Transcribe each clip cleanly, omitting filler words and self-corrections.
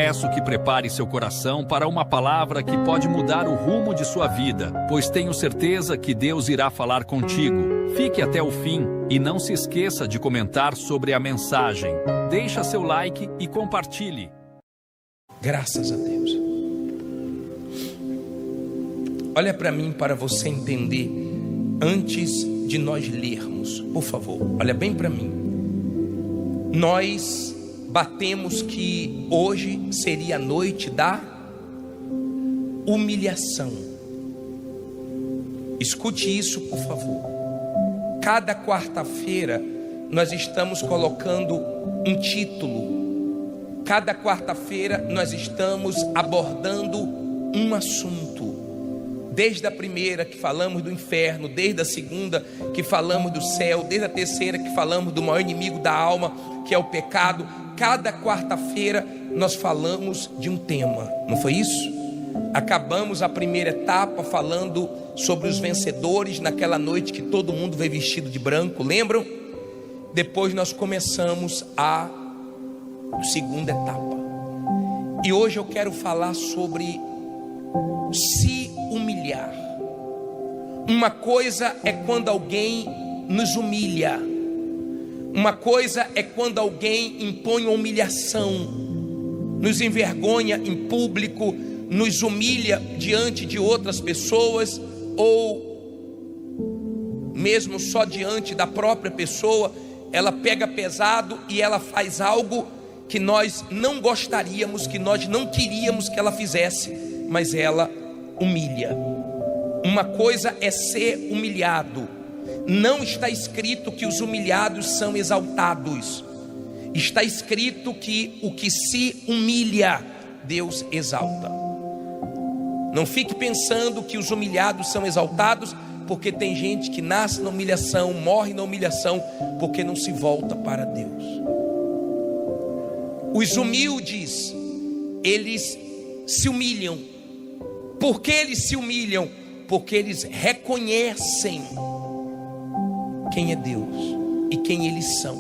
Peço que prepare seu coração para uma palavra que pode mudar o rumo de sua vida, pois tenho certeza que Deus irá falar contigo. Fique até o fim e não se esqueça de comentar sobre a mensagem. Deixa seu like e compartilhe. Graças a Deus. Olha para mim para você entender antes de nós lermos, por favor. Olha bem para mim. Nós batemos que hoje seria a noite da humilhação. Escute isso, por favor. Cada quarta-feira nós estamos colocando um título. Cada quarta-feira nós estamos abordando um assunto. Desde a primeira que falamos do inferno, desde a segunda que falamos do céu, desde a terceira que falamos do maior inimigo da alma, que é o pecado. Cada quarta-feira nós falamos de um tema, não foi isso? Acabamos a primeira etapa falando sobre os vencedores naquela noite que todo mundo veio vestido de branco, lembram? Depois nós começamos a segunda etapa. E hoje eu quero falar sobre se humilhar. Uma coisa é quando alguém nos humilha. Uma coisa é quando alguém impõe uma humilhação, nos envergonha em público, nos humilha diante de outras pessoas, ou mesmo só diante da própria pessoa. Ela pega pesado e ela faz algo que nós não gostaríamos, que nós não queríamos que ela fizesse, mas ela humilha. Uma coisa é ser humilhado. Não está escrito que os humilhados são exaltados. Está escrito que o que se humilha, Deus exalta. Não fique pensando que os humilhados são exaltados, porque tem gente que nasce na humilhação, morre na humilhação, porque não se volta para Deus. Os humildes, eles se humilham. Por que eles se humilham? Porque eles reconhecem quem é Deus e quem eles são.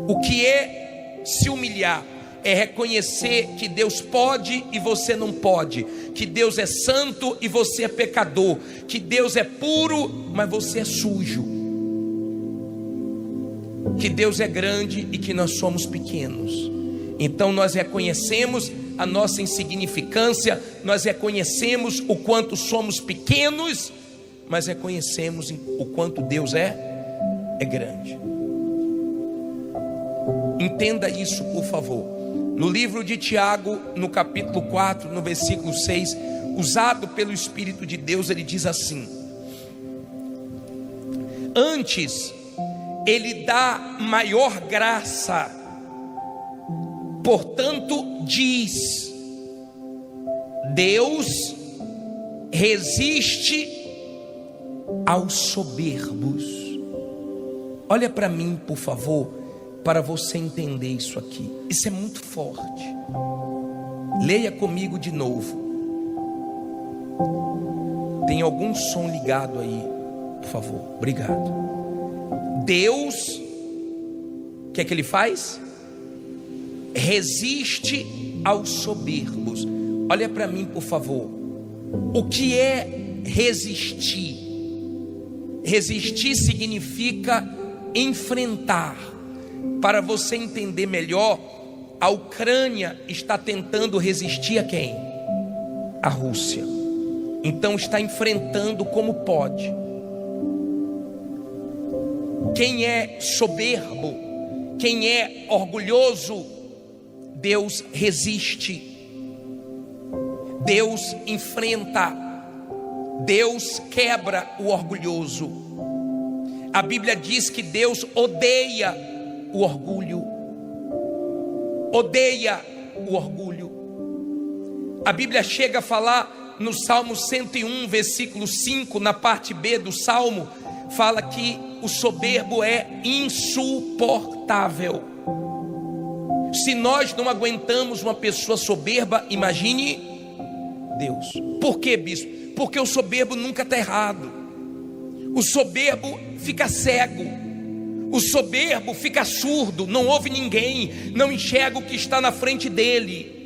O que é se humilhar? É reconhecer que Deus pode e você não pode, que Deus é santo e você é pecador, que Deus é puro, mas você é sujo, que Deus é grande e que nós somos pequenos. Então nós reconhecemos a nossa insignificância, nós reconhecemos o quanto somos pequenos, mas reconhecemos o quanto Deus é grande. Entenda isso, por favor. No livro de Tiago, no capítulo 4, no versículo 6, usado pelo Espírito de Deus, ele diz assim: antes ele dá maior graça, portanto diz: Deus resiste aos soberbos. Olha para mim, por favor, para você entender isso aqui. Isso é muito forte. Leia comigo de novo. Tem algum som ligado aí, por favor? Obrigado. Deus, o que é que ele faz? Resiste aos soberbos. Olha para mim, por favor. O que é resistir? Resistir significa enfrentar. Para você entender melhor, a Ucrânia está tentando resistir a quem? A Rússia. Então está enfrentando como pode. Quem é soberbo, quem é orgulhoso, Deus resiste. Deus enfrenta. Deus quebra o orgulhoso. A Bíblia diz que Deus odeia o orgulho. Odeia o orgulho. A Bíblia chega a falar no Salmo 101, versículo 5, na parte B do Salmo, fala que o soberbo é insuportável. Se nós não aguentamos uma pessoa soberba, imagine Deus. Por quê, bispo? Porque o soberbo nunca está errado. O soberbo fica cego. O soberbo fica surdo, não ouve ninguém, não enxerga o que está na frente dele.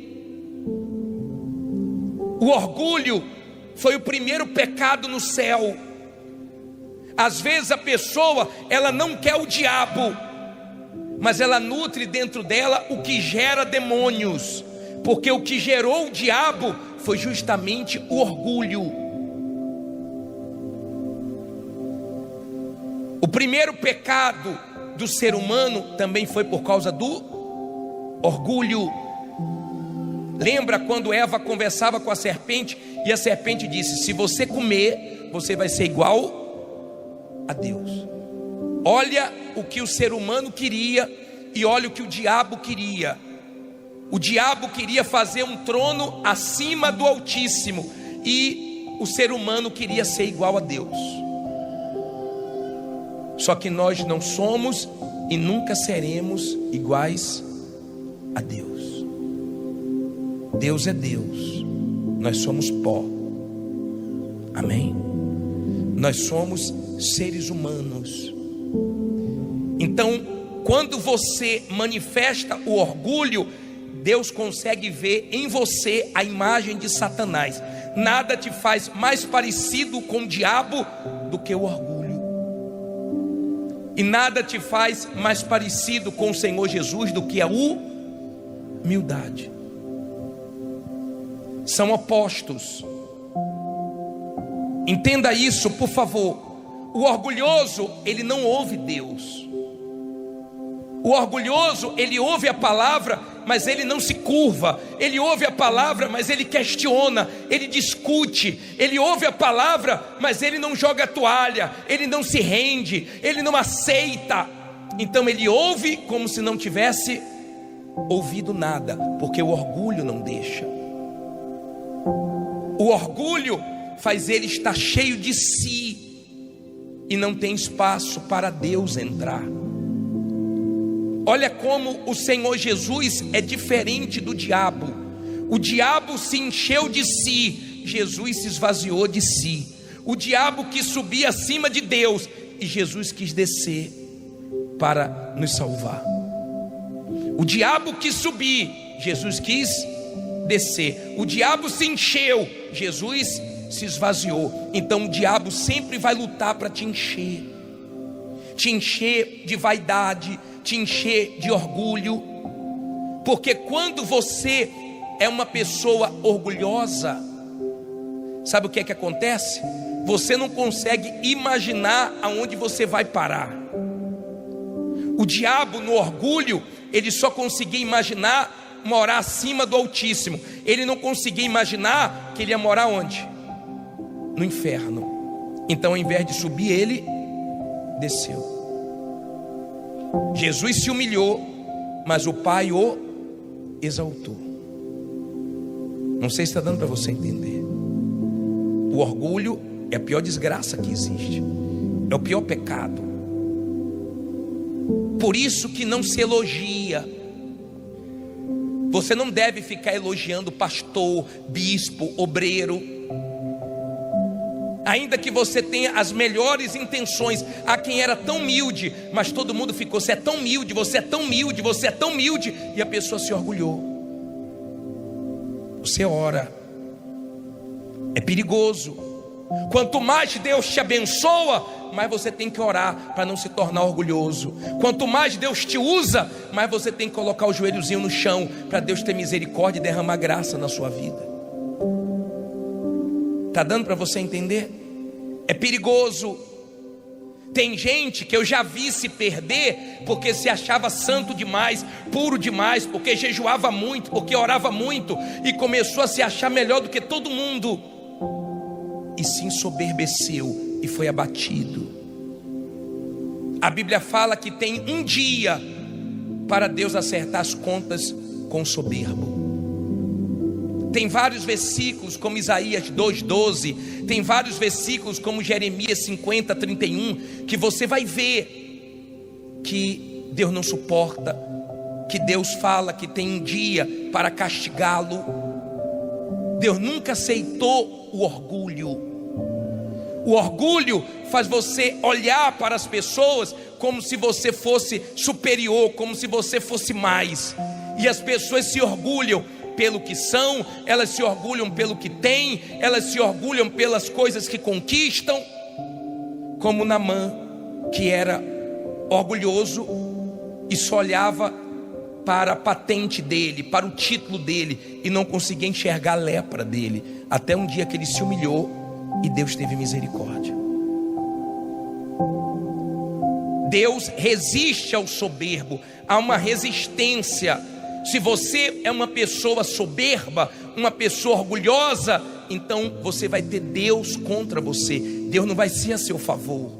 O orgulho foi o primeiro pecado no céu. Às vezes a pessoa, ela não quer o diabo, mas ela nutre dentro dela o que gera demônios, porque o que gerou o diabo foi justamente o orgulho. O primeiro pecado do ser humano também foi por causa do orgulho. Lembra quando Eva conversava com a serpente e a serpente disse: se você comer, você vai ser igual a Deus. Olha o que o ser humano queria e olha o que o diabo queria. O diabo queria fazer um trono acima do Altíssimo e o ser humano queria ser igual a Deus. Só que nós não somos e nunca seremos iguais a Deus. Deus é Deus, nós somos pó. Amém? Nós somos seres humanos. Então, quando você manifesta o orgulho, Deus consegue ver em você a imagem de Satanás. Nada te faz mais parecido com o diabo do que o orgulho. E nada te faz mais parecido com o Senhor Jesus do que a humildade. São opostos. Entenda isso, por favor. O orgulhoso, ele não ouve Deus. O orgulhoso, ele ouve a palavra, mas ele não se curva. Ele ouve a palavra, mas ele questiona, ele discute. Ele ouve a palavra, mas ele não joga a toalha, ele não se rende, ele não aceita. Então ele ouve como se não tivesse ouvido nada, porque o orgulho não deixa. O orgulho faz ele estar cheio de si e não tem espaço para Deus entrar. Olha como o Senhor Jesus é diferente do diabo. O diabo se encheu de si, Jesus se esvaziou de si. O diabo quis subir acima de Deus e Jesus quis descer para nos salvar. O diabo quis subir, Jesus quis descer. O diabo se encheu, Jesus se esvaziou. Então o diabo sempre vai lutar para te encher de vaidade, te encher de orgulho. Porque quando você é uma pessoa orgulhosa, sabe o que é que acontece? Você não consegue imaginar aonde você vai parar. O diabo no orgulho, ele só conseguia imaginar morar acima do Altíssimo. Ele não conseguia imaginar que ele ia morar onde? No inferno. Então, ao invés de subir, ele desceu. Jesus se humilhou, mas o Pai o exaltou. Não sei se está dando para você entender. O orgulho é a pior desgraça que existe, é o pior pecado. Por isso que não se elogia. Você não deve ficar elogiando pastor, bispo, obreiro. Ainda que você tenha as melhores intenções. Há quem era tão humilde, mas todo mundo ficou: você é tão humilde, você é tão humilde, você é tão humilde. E a pessoa se orgulhou. Você ora. É perigoso. Quanto mais Deus te abençoa, mais você tem que orar para não se tornar orgulhoso. Quanto mais Deus te usa, mais você tem que colocar o joelhozinho no chão para Deus ter misericórdia e derramar graça na sua vida. Está dando para você entender? É perigoso. Tem gente que eu já vi se perder porque se achava santo demais, puro demais, porque jejuava muito, porque orava muito e começou a se achar melhor do que todo mundo e se ensoberbeceu e foi abatido. A Bíblia fala que tem um dia para Deus acertar as contas com o soberbo. Tem vários versículos como Isaías 2:12, tem vários versículos como Jeremias 50:31, que você vai ver que Deus não suporta, que Deus fala que tem um dia para castigá-lo. Deus nunca aceitou o orgulho. O orgulho faz você olhar para as pessoas como se você fosse superior, como se você fosse mais. E as pessoas se orgulham pelo que são, elas se orgulham pelo que têm, elas se orgulham pelas coisas que conquistam, como Naamã, que era orgulhoso e só olhava para a patente dele, para o título dele, e não conseguia enxergar a lepra dele, até um dia que ele se humilhou e Deus teve misericórdia. Deus resiste ao soberbo, há uma resistência. Se você é uma pessoa soberba, uma pessoa orgulhosa, então você vai ter Deus contra você. Deus não vai ser a seu favor,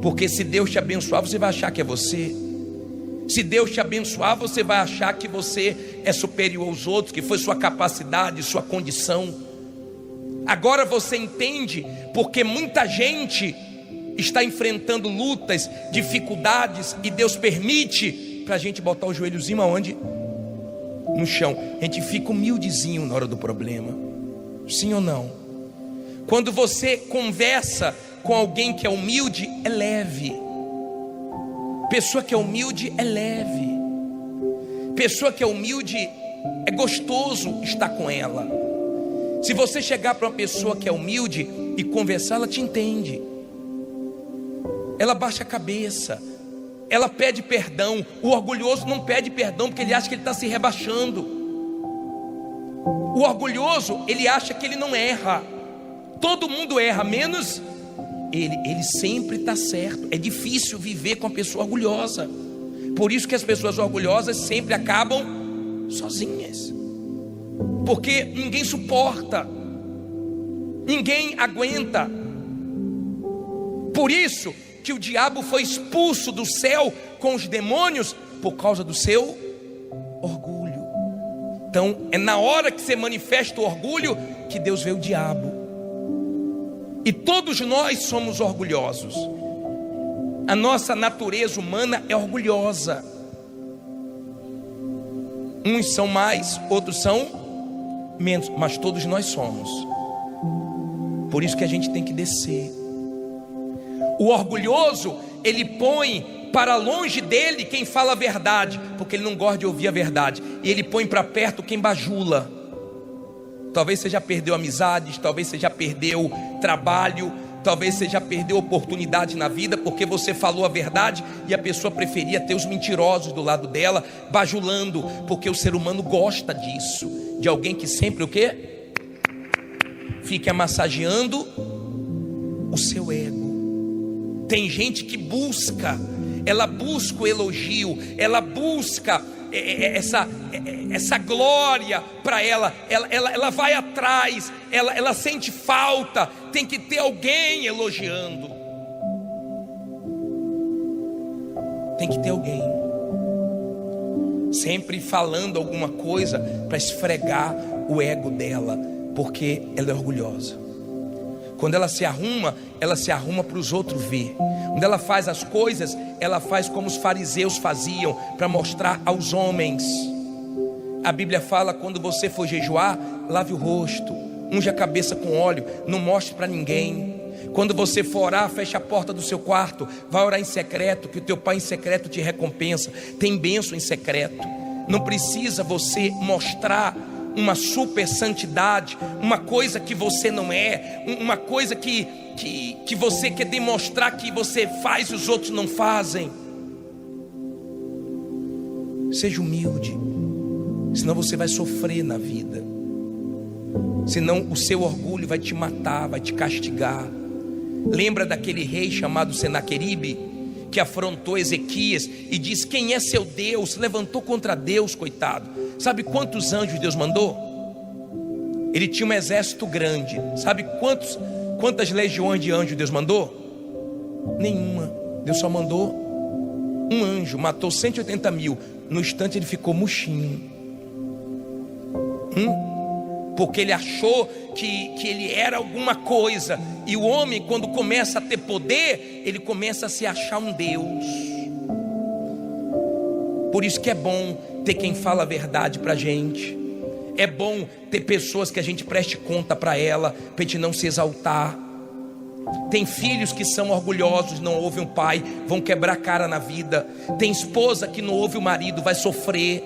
porque se Deus te abençoar, você vai achar que é você. Se Deus te abençoar, você vai achar que você é superior aos outros, que foi sua capacidade, sua condição. Agora você entende porque muita gente está enfrentando lutas, dificuldades, e Deus permite para a gente botar o joelhozinho aonde? No chão. A gente fica humildezinho na hora do problema. Sim ou não? Quando você conversa com alguém que é humilde, é leve. Pessoa que é humilde é leve. Pessoa que é humilde é gostoso estar com ela. Se você chegar para uma pessoa que é humilde e conversar, ela te entende. Ela baixa a cabeça, ela pede perdão. O orgulhoso não pede perdão porque ele acha que ele está se rebaixando. O orgulhoso, ele acha que ele não erra. Todo mundo erra, menos ele sempre está certo. É difícil viver com a pessoa orgulhosa. Por isso que as pessoas orgulhosas sempre acabam sozinhas, porque ninguém suporta, ninguém aguenta. Por isso que o diabo foi expulso do céu com os demônios, por causa do seu orgulho. Então é na hora que você manifesta o orgulho que Deus vê o diabo. E todos nós somos orgulhosos. A nossa natureza humana é orgulhosa. Uns são mais, outros são menos, mas todos nós somos. Por isso que a gente tem que descer. O orgulhoso, ele põe para longe dele quem fala a verdade, porque ele não gosta de ouvir a verdade. E ele põe para perto quem bajula. Talvez você já perdeu amizades, talvez você já perdeu trabalho, talvez você já perdeu oportunidade na vida, porque você falou a verdade e a pessoa preferia ter os mentirosos do lado dela, bajulando, porque o ser humano gosta disso, de alguém que sempre o quê? Fica massageando o seu ego. Tem gente que busca, ela busca o elogio, ela busca essa glória para ela vai atrás, ela sente falta, tem que ter alguém elogiando, tem que ter alguém sempre falando alguma coisa para esfregar o ego dela, porque ela é orgulhosa. Quando ela se arruma para os outros ver. Quando ela faz as coisas, ela faz como os fariseus faziam, para mostrar aos homens. A Bíblia fala: quando você for jejuar, lave o rosto, unge a cabeça com óleo, não mostre para ninguém. Quando você for orar, feche a porta do seu quarto, vai orar em secreto, que o teu pai em secreto te recompensa. Tem bênção em secreto. Não precisa você mostrar uma super santidade, uma coisa que você não é, uma coisa que você quer demonstrar que você faz e os outros não fazem. Seja humilde, senão você vai sofrer na vida, senão o seu orgulho vai te matar, vai te castigar. Lembra daquele rei chamado Senaqueribe, que afrontou Ezequias e disse: quem é seu Deus? Se levantou contra Deus, coitado. Sabe quantos anjos Deus mandou? Ele tinha um exército grande. Sabe quantas legiões de anjos Deus mandou? Nenhuma. Deus só mandou um anjo, matou 180 mil. No instante ele ficou murchinho. Porque ele achou que ele era alguma coisa. E o homem, quando começa a ter poder, ele começa a se achar um Deus. Por isso que é bom ter quem fala a verdade pra gente. É bom ter pessoas que a gente preste conta para ela, para a gente não se exaltar. Tem filhos que são orgulhosos, não ouvem o pai, vão quebrar a cara na vida. Tem esposa que não ouve o marido, vai sofrer.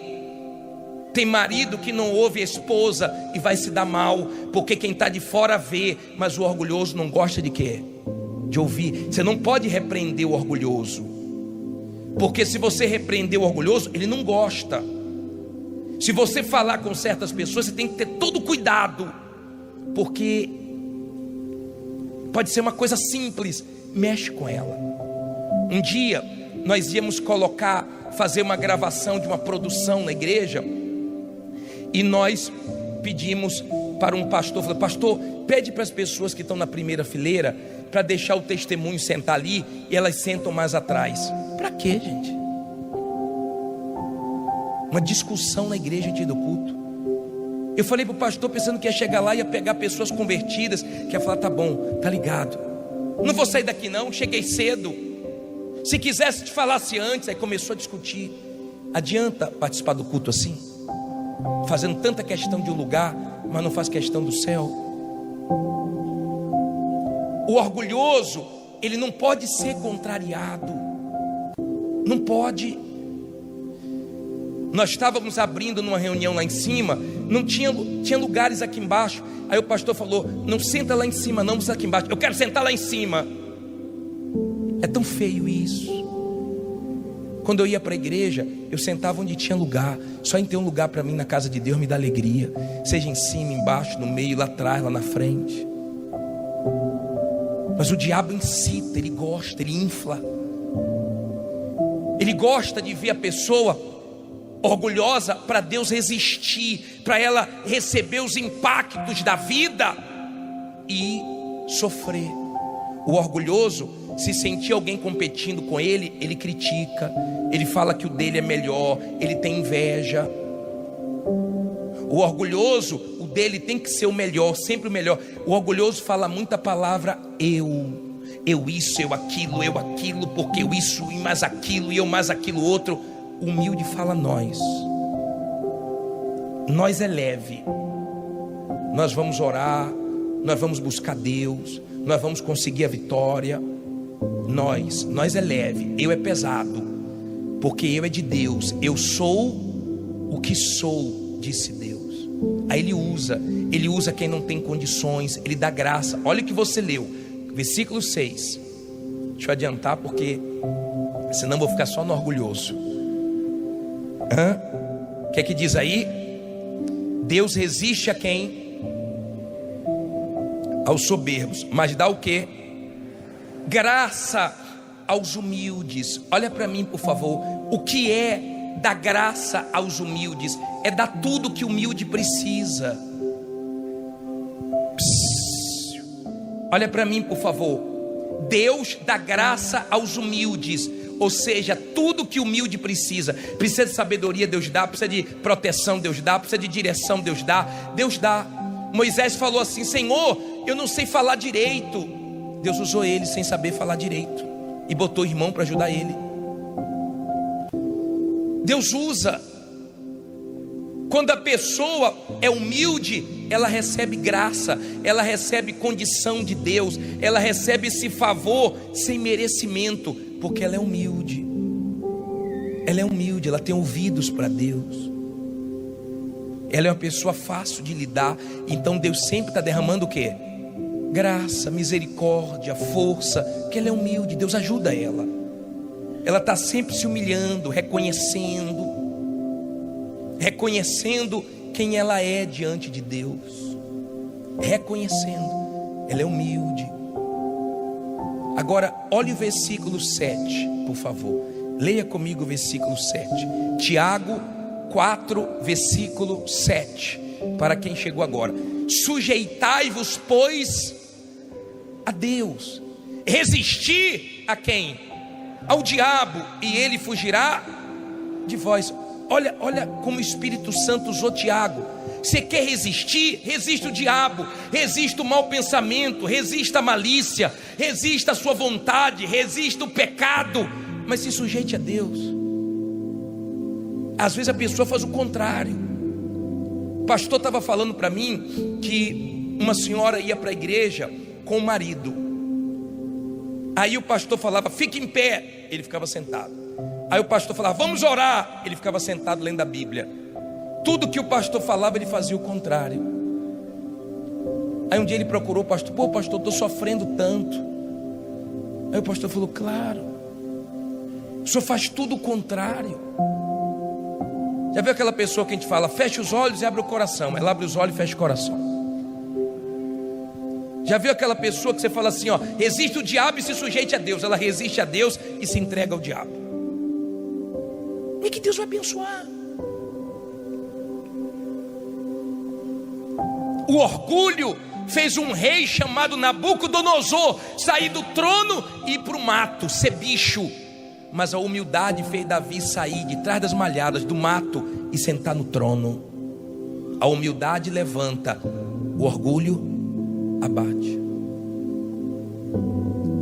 Tem marido que não ouve a esposa e vai se dar mal, porque quem está de fora vê, mas o orgulhoso não gosta de quê? De ouvir. Você não pode repreender o orgulhoso, porque se você repreender o orgulhoso, ele não gosta. Se você falar com certas pessoas, você tem que ter todo cuidado, porque pode ser uma coisa simples, mexe com ela. Um dia nós íamos fazer uma gravação de uma produção na igreja, e nós pedimos para um pastor, falou: pastor, pede para as pessoas que estão na primeira fileira para deixar o testemunho sentar ali, e elas sentam mais atrás. Para quê, gente? Uma discussão na igreja antes do culto. Eu falei para o pastor pensando que ia chegar lá e ia pegar pessoas convertidas, que ia falar: tá bom, tá ligado, não vou sair daqui não, cheguei cedo, se quisesse te falasse antes. Aí começou a discutir. Adianta participar do culto assim? Fazendo tanta questão de um lugar, mas não faz questão do céu. O orgulhoso, ele não pode ser contrariado, não pode. Nós estávamos abrindo numa reunião lá em cima, não tinha lugares aqui embaixo. Aí o pastor falou: não senta lá em cima não, você aqui embaixo. Eu quero sentar lá em cima. É tão feio isso. Quando eu ia para a igreja, eu sentava onde tinha lugar. Só em ter um lugar para mim na casa de Deus me dá alegria. Seja em cima, embaixo, no meio, lá atrás, lá na frente. Mas o diabo incita, ele gosta, ele infla. Ele gosta de ver a pessoa orgulhosa para Deus resistir, para ela receber os impactos da vida e sofrer. O orgulhoso, se sentir alguém competindo com ele, ele critica, ele fala que o dele é melhor, ele tem inveja. O orgulhoso, o dele tem que ser o melhor, sempre o melhor. O orgulhoso fala muita palavra eu isso, eu aquilo, porque eu isso e mais aquilo, e eu mais aquilo outro. O humilde fala nós é leve, nós vamos orar, nós vamos buscar Deus, nós vamos conseguir a vitória. Nós é leve, eu é pesado, porque eu é de Deus, eu sou o que sou, disse Deus. Aí ele usa quem não tem condições, ele dá graça. Olha o que você leu, versículo 6. Deixa eu adiantar, porque senão vou ficar só no orgulhoso. O que é que diz aí? Deus resiste a quem? Aos soberbos, mas dá o quê? Graça aos humildes. Olha para mim, por favor. O que é dar graça aos humildes? É dar tudo que o humilde precisa. Olha para mim, por favor. Deus dá graça aos humildes, ou seja, tudo que o humilde precisa. Precisa de sabedoria, Deus dá. Precisa de proteção, Deus dá. Precisa de direção, Deus dá. Deus dá. Moisés falou assim: Senhor, eu não sei falar direito. Deus usou ele sem saber falar direito e botou o irmão para ajudar ele. Deus usa. Quando a pessoa é humilde, ela recebe graça, ela recebe condição de Deus, ela recebe esse favor sem merecimento, porque ela é humilde. Ela é humilde, ela tem ouvidos para Deus. Ela é uma pessoa fácil de lidar. Então Deus sempre está derramando o quê? Graça, misericórdia, força, porque ela é humilde. Deus ajuda ela. Ela está sempre se humilhando, reconhecendo quem ela é diante de Deus, reconhecendo, ela é humilde. Agora olhe o versículo 7, por favor. Leia comigo o versículo 7. Tiago 4, versículo 7. Para quem chegou agora: sujeitai-vos, pois, a Deus. Resistir a quem? Ao diabo, e ele fugirá de vós. Olha como o Espírito Santo usou Tiago. Você quer resistir? Resista o diabo, resista o mau pensamento, resista a malícia, resista a sua vontade, resista o pecado, mas se sujeite a Deus. Às vezes a pessoa faz o contrário. O pastor estava falando para mim que uma senhora ia para a igreja com o marido. Aí o pastor falava, fique em pé, ele ficava sentado. Aí o pastor falava, vamos orar, ele ficava sentado lendo a Bíblia. Tudo que o pastor falava, ele fazia o contrário. Aí um dia ele procurou o pastor, pô pastor, estou sofrendo tanto. Aí o pastor falou, claro, o senhor faz tudo o contrário. Já viu aquela pessoa que a gente fala, fecha os olhos e abre o coração? Ela abre os olhos e fecha o coração. Já viu aquela pessoa que você fala assim, ó, resiste o diabo e se sujeite a Deus? Ela resiste a Deus e se entrega ao diabo. E que Deus vai abençoar. O orgulho fez um rei chamado Nabucodonosor sair do trono e ir para o mato, ser bicho. Mas a humildade fez Davi sair de trás das malhadas do mato e sentar no trono. A humildade levanta, o orgulho abate.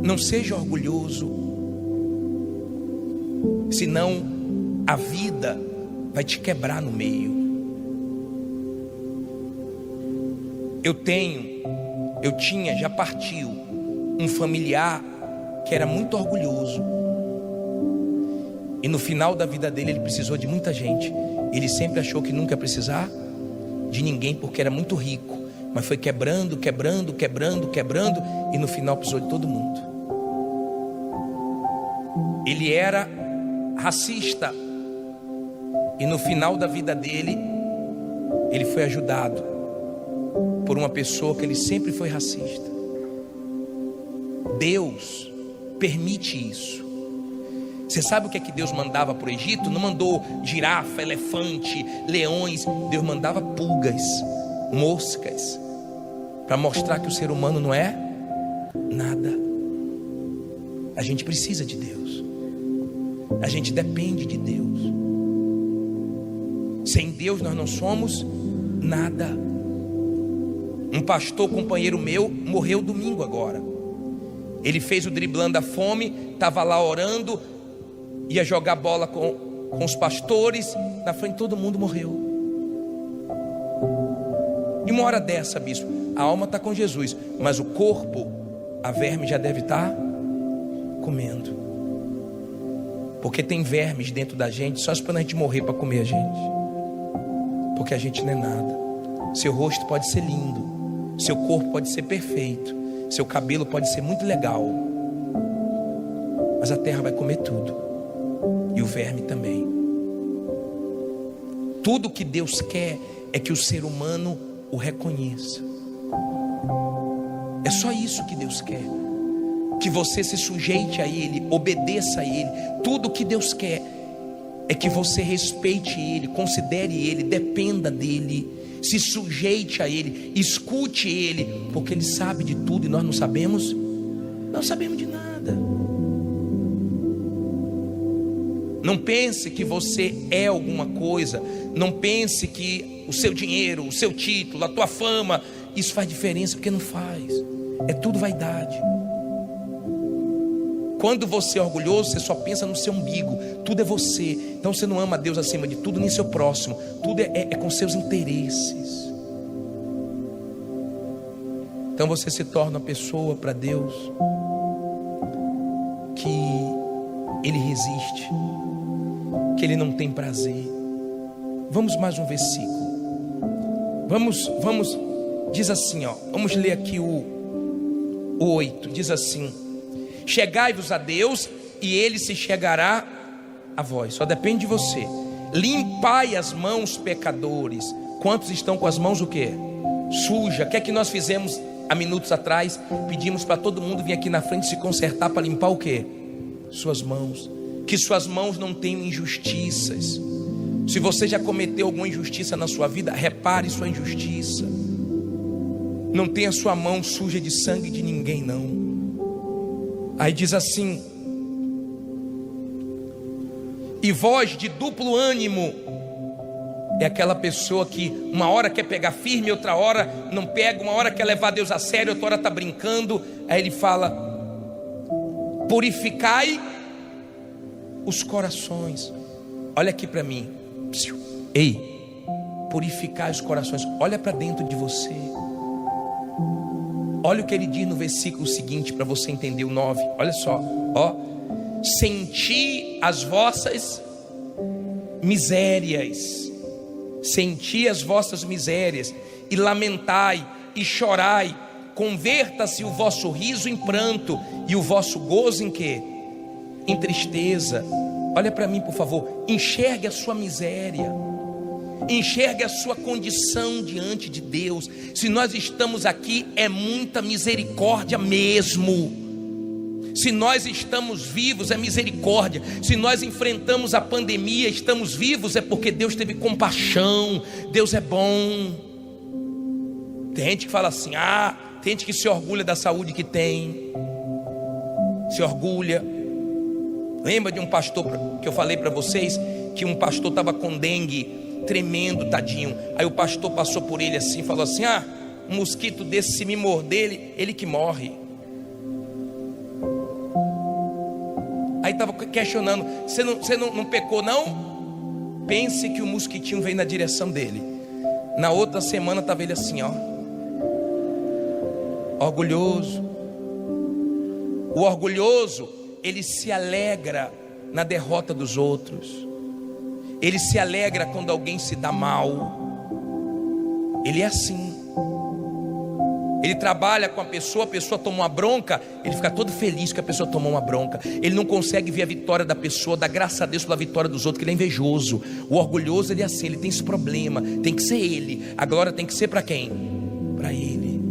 Não seja orgulhoso, senão a vida vai te quebrar no meio. Eu tinha, já partiu, um familiar que era muito orgulhoso. E no final da vida dele ele precisou de muita gente. Ele sempre achou que nunca ia precisar de ninguém porque era muito rico. Mas foi quebrando, e no final precisou de todo mundo. Ele era racista. E no final da vida dele, ele foi ajudado por uma pessoa que ele sempre foi racista. Deus permite isso. Você sabe o que é que Deus mandava para o Egito? Não mandou girafa, elefante, leões. Deus mandava pulgas, moscas, para mostrar que o ser humano não é nada. A gente precisa de Deus. A gente depende de Deus. Sem Deus nós não somos nada. Um pastor companheiro meu morreu domingo agora. Ele fez o driblando a fome, estava lá orando, ia jogar bola com os pastores, na frente todo mundo morreu. E uma hora dessa, bispo, a alma está com Jesus, mas o corpo, a verme já deve estar comendo. Porque tem vermes dentro da gente, só esperando a gente morrer para comer a gente. Porque a gente não é nada. Seu rosto pode ser lindo, seu corpo pode ser perfeito, seu cabelo pode ser muito legal, mas a terra vai comer tudo, e o verme também. Tudo que Deus quer é que o ser humano o reconheça. É só isso que Deus quer, que você se sujeite a Ele, obedeça a Ele. Tudo que Deus quer é que você respeite Ele, considere Ele, dependa dEle, se sujeite a Ele, escute Ele, porque Ele sabe de tudo e nós não sabemos. Não sabemos de nada. Não pense que você é alguma coisa. Não pense que o seu dinheiro, o seu título, a tua fama, isso faz diferença, porque não faz. É tudo vaidade. Quando você é orgulhoso, você só pensa no seu umbigo. Tudo é você. Então você não ama a Deus acima de tudo, nem seu próximo. Tudo é com seus interesses. Então você se torna uma pessoa para Deus que Ele resiste, que Ele não tem prazer. Vamos mais um versículo. Vamos, diz assim, ó. Vamos ler aqui o 8. Diz assim: chegai-vos a Deus e Ele se chegará a vós. Só depende de você. Limpai as mãos, pecadores. Quantos estão com as mãos o quê? Suja. O que é que nós fizemos há minutos atrás? Pedimos para todo mundo vir aqui na frente se consertar para limpar o quê? Suas mãos. Que suas mãos não tenham injustiças. Se você já cometeu alguma injustiça na sua vida, repare sua injustiça. Não tenha sua mão suja de sangue de ninguém, não. Aí diz assim: e vós de duplo ânimo. É aquela pessoa que uma hora quer pegar firme, outra hora não pega, uma hora quer levar Deus a sério, outra hora está brincando. Aí ele fala: purificai os corações. Olha aqui para mim. Ei, purificai os corações. Olha para dentro de você. Olha o que ele diz no versículo seguinte, para você entender o 9. Olha só, ó. Senti as vossas misérias, senti as vossas misérias, e lamentai, e chorai, converta-se o vosso riso em pranto, e o vosso gozo em quê? Em tristeza. Olha para mim, por favor, enxergue a sua miséria, enxergue a sua condição diante de Deus. Se nós estamos aqui, é muita misericórdia mesmo. Se nós estamos vivos, é misericórdia. Se nós enfrentamos a pandemia, estamos vivos, é porque Deus teve compaixão. Deus é bom. Tem gente que fala assim, tem gente que se orgulha da saúde que tem, se orgulha. Lembra de um pastor que eu falei para vocês, que um pastor estava com dengue, tremendo, tadinho. Aí o pastor passou por ele assim, falou assim, um mosquito desse, se me morder, ele que morre. Aí estava questionando, você não pecou não? Pense que o mosquitinho veio na direção dele. Na outra semana estava ele assim, orgulhoso. O orgulhoso, ele se alegra na derrota dos outros. Ele se alegra quando alguém se dá mal. Ele é assim. Ele trabalha com a pessoa tomou uma bronca, ele fica todo feliz que a pessoa tomou uma bronca. Ele não consegue ver a vitória da pessoa, dá graças a Deus pela vitória dos outros, que ele é invejoso. O orgulhoso, ele é assim, ele tem esse problema. Tem que ser ele, a glória tem que ser para quem? Para ele.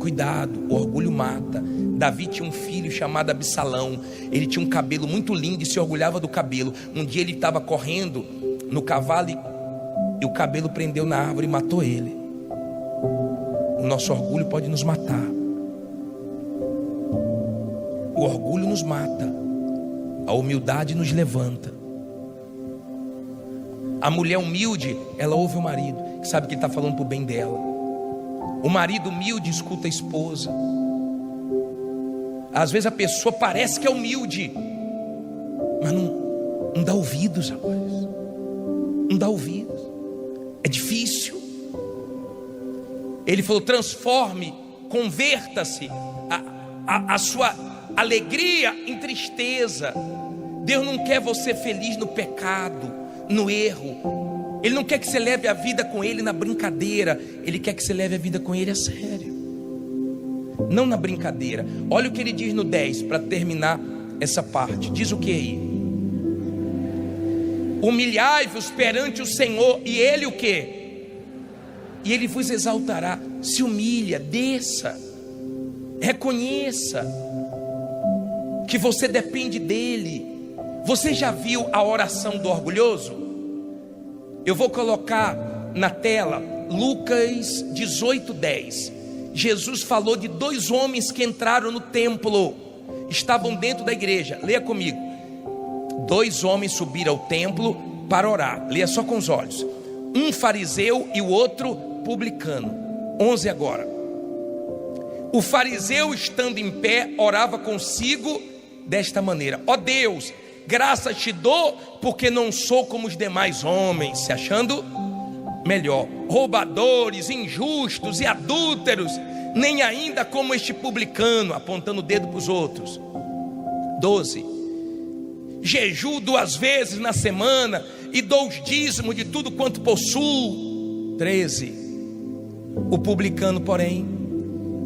Cuidado, o orgulho mata. Davi tinha um filho chamado Absalão. Ele tinha um cabelo muito lindo e se orgulhava do cabelo. Um dia ele estava correndo no cavalo e o cabelo prendeu na árvore e matou ele. O nosso orgulho pode nos matar. O orgulho nos mata. A humildade nos levanta. A mulher humilde, ela ouve o marido, que sabe que ele está falando para o bem dela. O marido humilde escuta a esposa. Às vezes a pessoa parece que é humilde, mas não dá ouvidos, rapaz. Não dá ouvidos. É difícil. Ele falou, transforme, converta-se a sua alegria em tristeza. Deus não quer você feliz no pecado, no erro. Ele não quer que você leve a vida com Ele na brincadeira. Ele quer que você leve a vida com Ele a sério, não na brincadeira. Olha o que ele diz no 10, para terminar essa parte. Diz o que aí? Humilhai-vos perante o Senhor, e Ele o que? E Ele vos exaltará. Se humilha, desça, reconheça que você depende dEle. Você já viu a oração do orgulhoso? Eu vou colocar na tela Lucas 18:10. Jesus falou de 2 homens que entraram no templo, estavam dentro da igreja. Leia comigo. 2 homens subiram ao templo para orar. Leia só com os olhos. Um fariseu e o outro publicano. 11 agora. O fariseu, estando em pé, orava consigo desta maneira: ó Deus, graças te dou, porque não sou como os demais homens, se achando melhor, roubadores, injustos e adúlteros, nem ainda como este publicano, apontando o dedo para os outros. 12. Jejuo 2 vezes na semana e dou os dízimos de tudo quanto possuo. 13. O publicano, porém,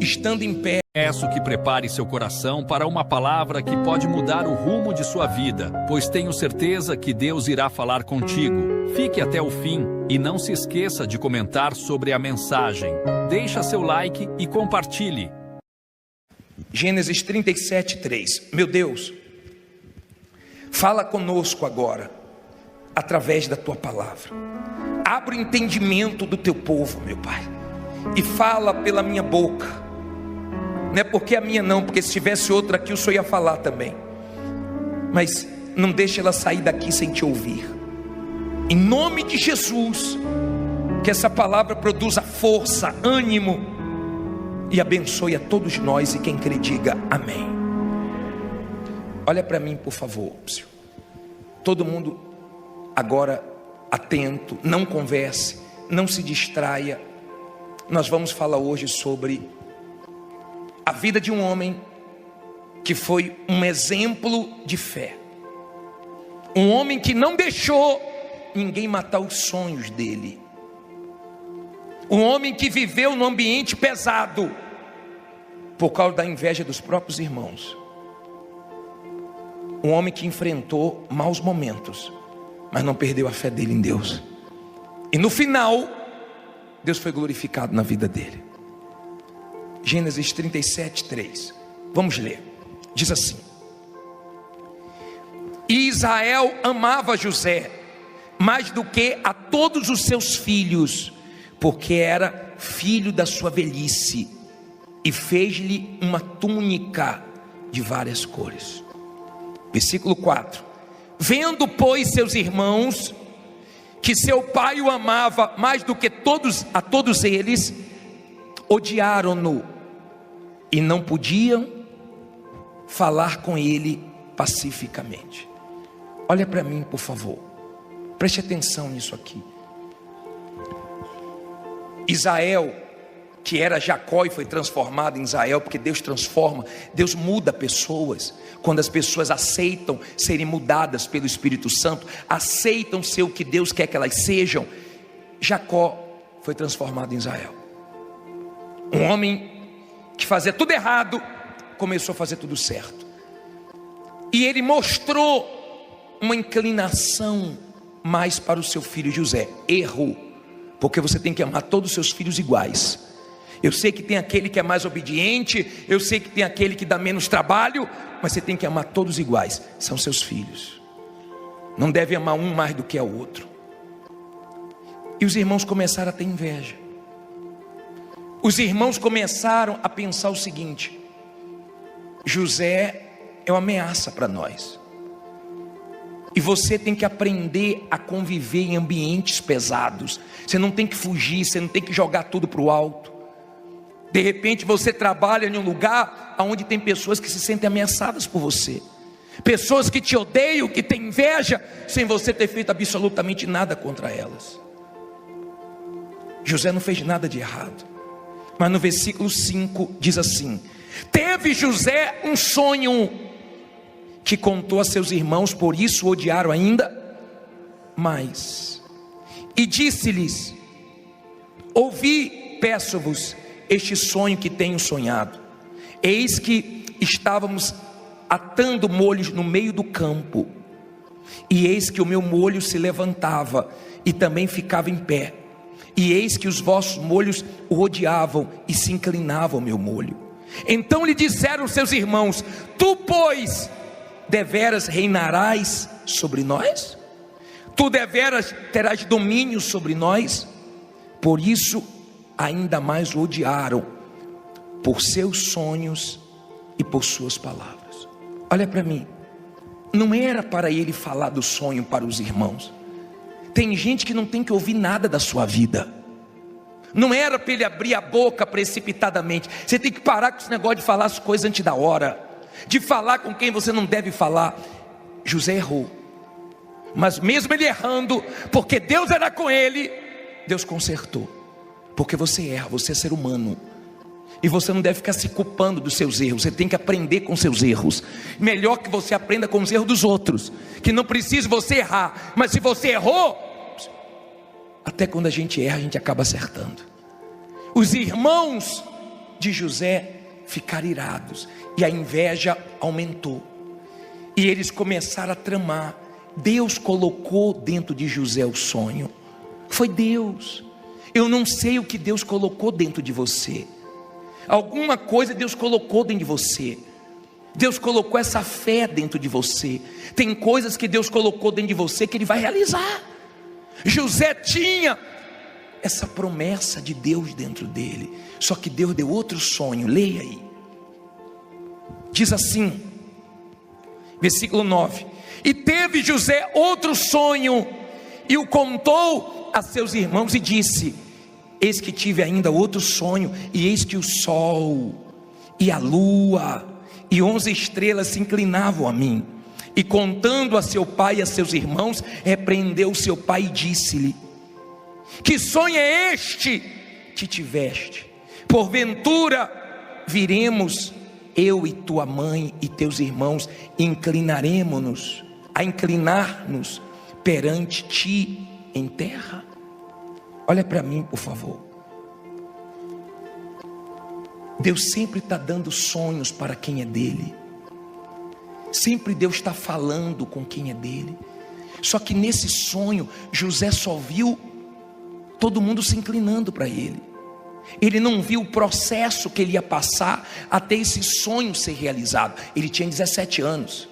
estando em pé, peço que prepare seu coração para uma palavra que pode mudar o rumo de sua vida, pois tenho certeza que Deus irá falar contigo. Fique até o fim e não se esqueça de comentar sobre a mensagem. Deixa seu like e compartilhe. Gênesis 37:3. Meu Deus, fala conosco agora, através da tua palavra. Abre o entendimento do teu povo, meu Pai, e fala pela minha boca. Não é porque a minha não, porque se tivesse outra aqui o Senhor ia falar também. Mas não deixe ela sair daqui sem te ouvir. Em nome de Jesus, que essa palavra produza força, ânimo e abençoe a todos nós. E quem crê diga amém. Olha para mim, por favor. Todo mundo agora atento, não converse, não se distraia. nós vamos falar hoje sobre a vida de um homem que foi um exemplo de fé. Um homem que não deixou ninguém matar os sonhos dele. Um homem que viveu num ambiente pesado por causa da inveja dos próprios irmãos. Um homem que enfrentou maus momentos, mas não perdeu a fé dele em Deus. E no final, Deus foi glorificado na vida dele. Gênesis 37, 3. Vamos ler. Diz assim: E Israel amava José mais do que a todos os seus filhos, porque era filho da sua velhice, e fez-lhe uma túnica de várias cores. Versículo 4. Vendo, pois, seus irmãos que seu pai o amava mais do que a todos eles, odiaram-no e não podiam falar com ele pacificamente. Olha para mim, por favor, preste atenção nisso aqui. Israel, que era Jacó e foi transformado em Israel, porque Deus transforma, Deus muda pessoas, quando as pessoas aceitam serem mudadas pelo Espírito Santo, aceitam ser o que Deus quer que elas sejam. Jacó foi transformado em Israel. Um homem que fazia tudo errado, começou a fazer tudo certo. E ele mostrou uma inclinação mais para o seu filho José. Errou, porque você tem que amar todos os seus filhos iguais. Eu sei que tem aquele que é mais obediente, eu sei que tem aquele que dá menos trabalho, mas você tem que amar todos iguais, são seus filhos. Não deve amar um mais do que o outro. E os irmãos começaram a ter inveja. Os irmãos começaram a pensar o seguinte: José é uma ameaça para nós. E você tem que aprender a conviver em ambientes pesados. Você não tem que fugir, você não tem que jogar tudo para o alto. De repente você trabalha em um lugar onde tem pessoas que se sentem ameaçadas por você. Pessoas que te odeiam, que têm inveja, sem você ter feito absolutamente nada contra elas. José não fez nada de errado. Mas no versículo 5 diz assim: teve José um sonho que contou a seus irmãos, por isso o odiaram ainda mais. E disse-lhes: ouvi, peço-vos, este sonho que tenho sonhado. Eis que estávamos atando molhos no meio do campo, e eis que o meu molho se levantava e também ficava em pé, e eis que os vossos molhos o rodeavam e se inclinavam ao meu molho. Então lhe disseram seus irmãos: tu, pois, deveras reinarás sobre nós? Tu deveras terás domínio sobre nós? Por isso ainda mais o odiaram, por seus sonhos e por suas palavras. Olha para mim, não era para ele falar do sonho para os irmãos. Tem gente que não tem que ouvir nada da sua vida. Não era para ele abrir a boca precipitadamente. Você tem que parar com esse negócio de falar as coisas antes da hora, de falar com quem você não deve falar. José errou, mas mesmo ele errando, porque Deus era com ele, Deus consertou. Porque você erra, você é ser humano, e você não deve ficar se culpando dos seus erros. Você tem que aprender com seus erros. Melhor que você aprenda com os erros dos outros, que não precisa você errar. Mas se você errou, até quando a gente erra, a gente acaba acertando. Os irmãos de José ficaram irados, e a inveja aumentou, e eles começaram a tramar. Deus colocou dentro de José o sonho. Foi Deus. Eu não sei o que Deus colocou dentro de você. Alguma coisa Deus colocou dentro de você. Deus colocou essa fé dentro de você. Tem coisas que Deus colocou dentro de você que Ele vai realizar. José tinha essa promessa de Deus dentro dele, só que Deus deu outro sonho. Leia aí. Diz assim, versículo 9: e teve José outro sonho, e o contou a seus irmãos, e disse: eis que tive ainda outro sonho, e eis que o sol e a lua e 11 estrelas se inclinavam a mim. E contando a seu pai e a seus irmãos, repreendeu seu pai e disse-lhe: que sonho é este te tiveste. Porventura viremos, eu e tua mãe e teus irmãos, inclinaremos-nos, a inclinar-nos perante ti em terra? Olha para mim, por favor. Deus sempre está dando sonhos para quem é dele. Sempre Deus está falando com quem é dele. Só que nesse sonho, José só viu todo mundo se inclinando para ele. Ele não viu o processo que ele ia passar até esse sonho ser realizado. Ele tinha 17 anos.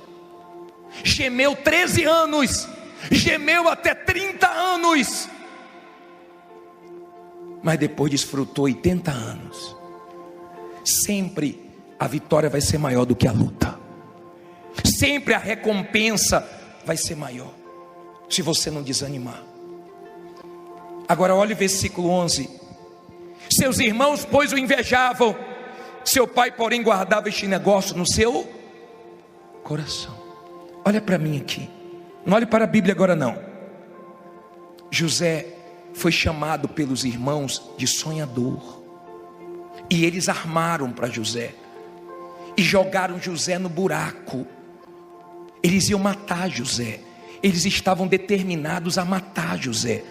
Gemeu 13 anos. Gemeu até 30 anos. Mas depois desfrutou 80 anos. Sempre a vitória vai ser maior do que a luta. Sempre a recompensa vai ser maior, se você não desanimar. Agora olhe o versículo 11. Seus irmãos, pois, o invejavam. Seu pai, porém, guardava este negócio no seu coração. Olha para mim aqui. Não olhe para a Bíblia agora não. José foi chamado pelos irmãos de sonhador. E eles armaram para José e jogaram José no buraco. Eles iam matar José. Eles estavam determinados a matar José.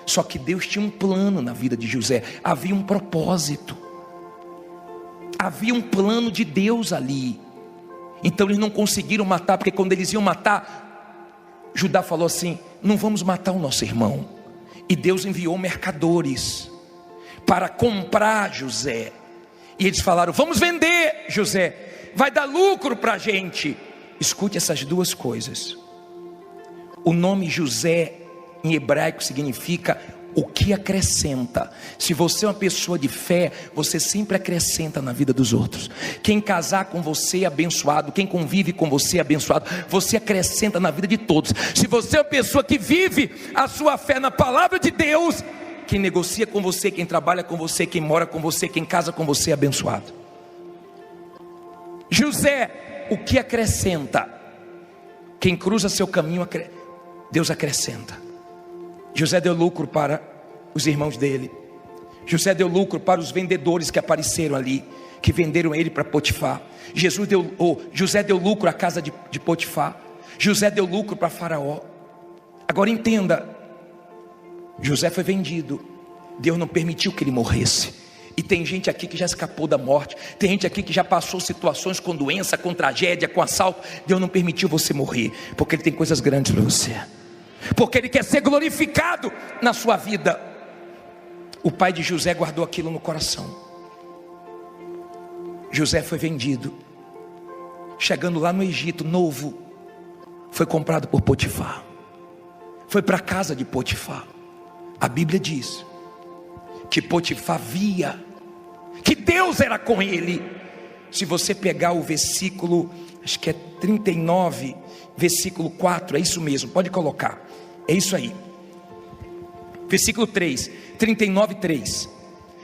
Só que Deus tinha um plano na vida de José. Havia um propósito. Havia um plano de Deus ali. Então eles não conseguiram matar, porque quando eles iam matar, Judá falou assim: não vamos matar o nosso irmão. E Deus enviou mercadores para comprar José. E eles falaram: vamos vender José, vai dar lucro para a gente. Escute essas duas coisas. O nome José em hebraico significa o que acrescenta. Se você é uma pessoa de fé, você sempre acrescenta na vida dos outros. Quem casar com você é abençoado, quem convive com você é abençoado. Você acrescenta na vida de todos. Se você é uma pessoa que vive a sua fé na palavra de Deus, quem negocia com você, quem trabalha com você, quem mora com você, quem casa com você é abençoado. José, o que acrescenta? Quem cruza seu caminho, Deus acrescenta. José deu lucro para os irmãos dele. José deu lucro para os vendedores que apareceram ali, que venderam ele para Potifar. José deu lucro à casa de Potifar. José deu lucro para Faraó. Agora entenda, José foi vendido. Deus não permitiu que ele morresse. E tem gente aqui que já escapou da morte. Tem gente aqui que já passou situações com doença, com tragédia, com assalto. Deus não permitiu você morrer, porque Ele tem coisas grandes para você, porque Ele quer ser glorificado na sua vida. O pai de José guardou aquilo no coração. José foi vendido. Chegando lá no Egito, novo, foi comprado por Potifar. Foi para a casa de Potifar. A Bíblia diz que Potifar via que Deus era com ele. Se você pegar o versículo, acho que é 39, versículo 4, é isso mesmo, pode colocar, é isso aí. Versículo 3, 39, 3.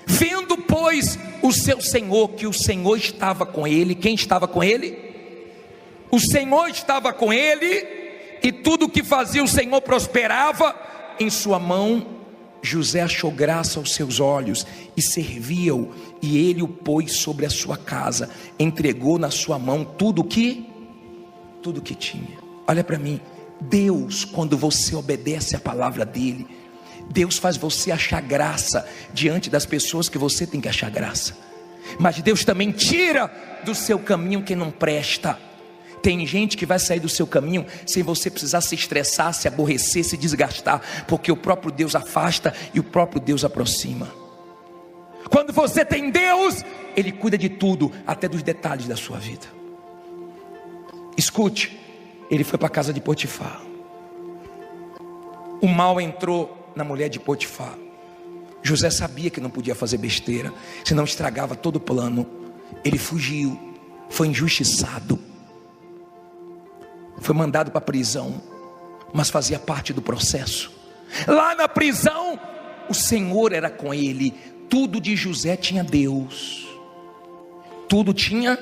Vendo, pois, o seu senhor, que o Senhor estava com ele. Quem estava com ele? O Senhor estava com ele, e tudo o que fazia o Senhor prosperava em sua mão. José achou graça aos seus olhos e servia-o, e ele o pôs sobre a sua casa, entregou na sua mão tudo que tinha. Olha para mim, Deus, quando você obedece a palavra dele, Deus faz você achar graça diante das pessoas que você tem que achar graça. Mas Deus também tira do seu caminho quem não presta. Tem gente que vai sair do seu caminho sem você precisar se estressar, se aborrecer, se desgastar, porque o próprio Deus afasta e o próprio Deus aproxima. Quando você tem Deus, Ele cuida de tudo, até dos detalhes da sua vida. Escute, ele foi para a casa de Potifar. O mal entrou na mulher de Potifar. José sabia que não podia fazer besteira, senão estragava todo o plano. Ele fugiu, foi injustiçado, foi mandado para a prisão, mas fazia parte do processo. Lá na prisão, o Senhor era com ele. Tudo de José tinha Deus. Tudo tinha